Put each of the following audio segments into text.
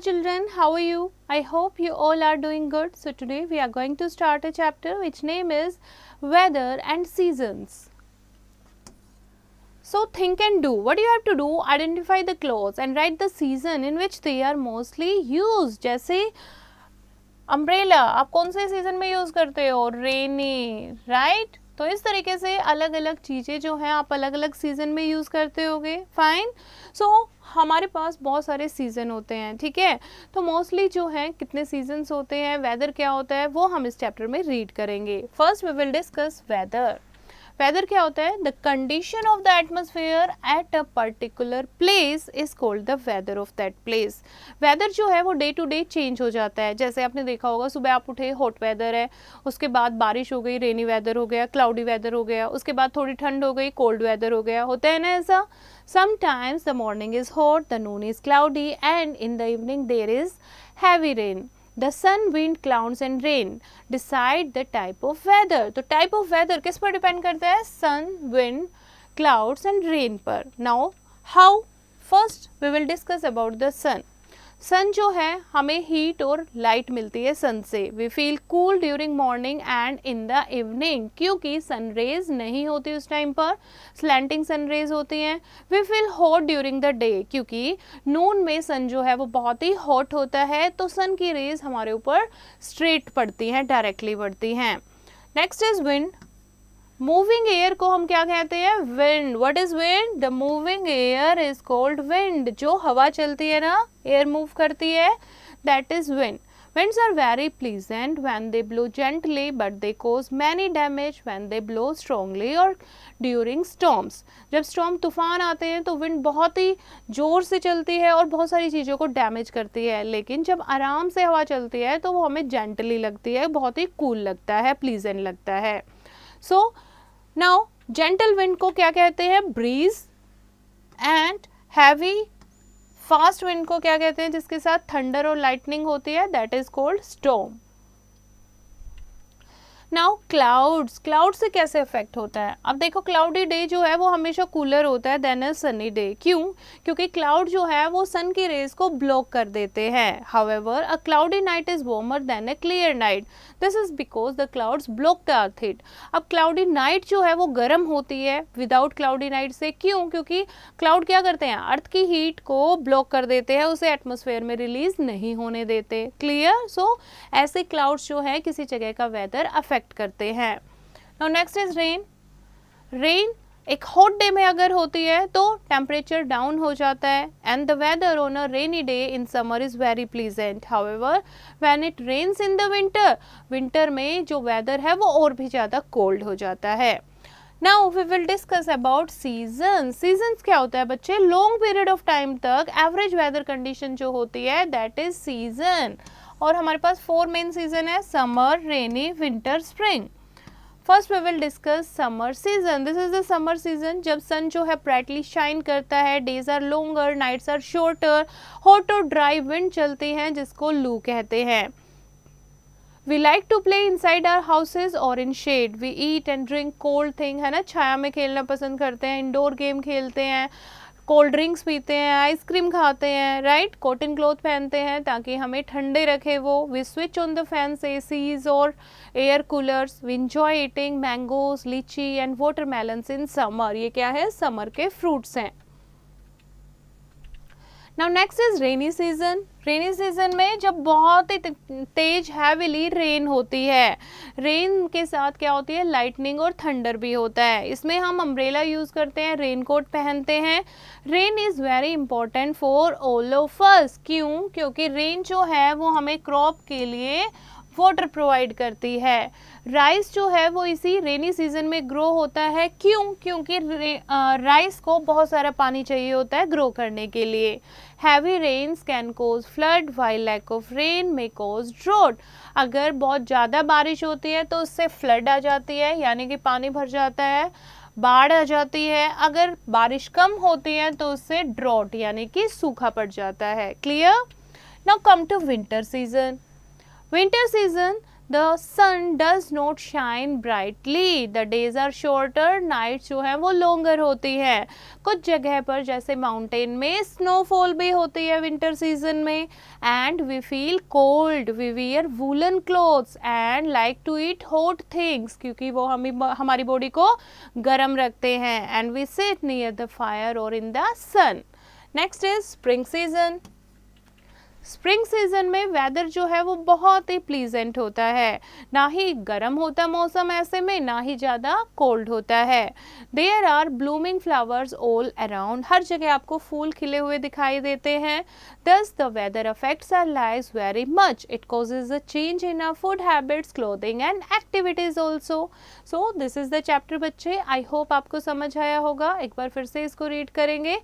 children, how are you? I hope you all are doing good. So today we are going to start a chapter which name is Weather and Seasons. So think and do. What do you have to do? Identify the clothes and write the season in which they are mostly used. जैसे umbrella आप कौन से season में use करते हो? रेनी, right? तो इस तरीके से अलग अलग चीज़ें जो हैं आप अलग अलग सीजन में यूज़ करते होगे. फाइन. सो हमारे पास बहुत सारे सीज़न होते हैं, ठीक है. तो मोस्टली जो है कितने सीजन्स होते हैं, वेदर क्या होता है, वो हम इस चैप्टर में रीड करेंगे. First we will discuss weather. Weather क्या होता है? The condition of the atmosphere at a particular place is called the weather of that place. Weather जो है वो डे टू डे चेंज हो जाता है. जैसे आपने देखा होगा सुबह आप उठे हॉट वेदर है, उसके बाद बारिश हो गई, रेनी वेदर हो गया, क्लाउडी वेदर हो गया, उसके बाद थोड़ी ठंड हो गई, कोल्ड वेदर हो गया. होता है ना ऐसा. Sometimes the morning is hot, the noon is cloudy and in the evening there is heavy rain. The sun, wind, clouds and rain decide the type of weather. तो type of weather किस पर depend करता है? sun, wind, clouds and rain पर. Now how? First we will discuss about the sun. सन जो है हमें heat और लाइट मिलती है सन से. We feel cool during morning and in the evening, क्योंकि सन रेज नहीं होती उस टाइम पर, स्लैंटिंग सन रेज होती हैं. We feel hot during the day, क्योंकि नून में सन जो है वो बहुत ही हॉट होता है, तो सन की रेज हमारे ऊपर स्ट्रेट पड़ती हैं, डायरेक्टली पड़ती हैं. Next is wind. Moving air को हम क्या कहते हैं? Wind. What is wind? The moving air is called wind. जो हवा चलती है ना, एयर मूव करती है, that is wind. Winds are very pleasant when they blow gently, but they cause many damage when they blow strongly or during storms. जब storm तूफान आते हैं तो विंड बहुत ही ज़ोर से चलती है और बहुत सारी चीज़ों को डैमेज करती है, लेकिन जब आराम से हवा चलती है तो वो हमें जेंटली लगती है, बहुत ही कूल लगता है, प्लीजेंट लगता है. सो नाउ जेंटल विंड को क्या कहते हैं? Breeze. And heavy fast wind को क्या कहते हैं? जिसके साथ थंडर और लाइटनिंग होती है, that is called storm. Now clouds. Cloud से कैसे इफेक्ट होता है? अब देखो क्लाउडी डे जो है वो हमेशा कूलर होता है देन अ सनी डे. क्यों? क्योंकि क्लाउड जो है वो सन की रेज को ब्लॉक कर देते हैं. However a cloudy night is warmer than a clear night. This is because the clouds block the earth heat. अब क्लाउडी नाइट जो है वो गर्म होती है विदाउट क्लाउडी नाइट से. क्यों? क्योंकि क्लाउड क्या करते हैं? अर्थ की हीट को ब्लॉक कर देते हैं, उसे एटमोसफेयर में रिलीज नहीं होने देते. क्लियर? सो ऐसे क्लाउड्स जो है किसी जगह का वेदर अफेक्ट करते हैं. Now next is rain. Rain एक हॉट डे में अगर होती है तो टेम्परेचर डाउन हो जाता है and the weather on a rainy day in summer is very pleasant. However when it rains in the winter, winter में जो वेदर है वो और भी ज़्यादा कोल्ड हो जाता है. Now we will discuss about season. Seasons क्या होता है बच्चे? लॉन्ग पीरियड ऑफ टाइम तक एवरेज वेदर कंडीशन जो होती है दैट इज सीजन. और हमारे पास 4 मेन सीजन है: summer, rainy, winter, spring. First we will discuss summer season. This is the summer season जब सन जो है ब्राइटली शाइन करता है, days are longer, nights are shorter, hot और ड्राई विंड चलती हैं जिसको लू कहते हैं. We like to play inside our houses or in shade. We eat and drink cold thing, है ना, छाया में खेलना पसंद करते हैं, इंडोर गेम खेलते हैं, कोल्ड ड्रिंक्स पीते हैं, आइसक्रीम खाते हैं, राइट. कॉटन क्लॉथ पहनते हैं ताकि हमें ठंडे रखे वो. We switch on the fans, ACs और air coolers. We enjoy eating mangoes, litchi and watermelons in summer. ये क्या है? समर के फ्रूट्स हैं. Now next is rainy season. Rainy season में जब बहुत ही तेज हैविली रेन होती है, रेन के साथ क्या होती है? लाइटनिंग और थंडर भी होता है. इसमें हम अम्ब्रेला यूज करते हैं, रेनकोट पहनते हैं. Rain is very important for all of us. क्यों? क्योंकि रेन जो है वो हमें क्रॉप के लिए वाटर प्रोवाइड करती है. राइस जो है वो इसी रेनी सीजन में ग्रो होता है. क्यों? क्योंकि राइस को बहुत सारा पानी चाहिए होता है ग्रो करने के लिए. Heavy rains can cause flood while lack of rain may cause drought. अगर बहुत ज़्यादा बारिश होती है तो उससे फ्लड आ जाती है, यानी कि पानी भर जाता है, बाढ़ आ जाती है. अगर बारिश कम होती है तो उससे ड्रॉट यानी कि सूखा पड़ जाता है. Clear? Now come to winter season. Winter season, the sun does not shine brightly, the days are shorter, night जो है वो लॉन्गर होती है। कुछ जगह पर जैसे माउंटेन में स्नोफॉल भी होती है विंटर सीजन में। And we feel cold, we wear woollen clothes and like to eat hot things, क्योंकि वो हमारी बॉडी को गर्म रखते हैं। And we sit near the fire और in the sun. Next is spring season. Spring season में वेदर जो है वो बहुत ही प्लीजेंट होता है, ना ही गर्म होता मौसम ऐसे में, ना ही ज़्यादा कोल्ड होता है। There are blooming flowers all around, हर जगह आपको फूल खिले हुए दिखाई देते हैं। Thus the weather affects our lives very much, it causes a change in our food habits, clothing and activities also. So this is the chapter बच्चे, आई होप आपको समझ आया होगा। एक बार फिर से इसको रीड करेंगे,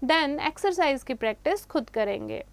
देन एक्सरसाइज की प्रैक्टिस खुद करेंगे।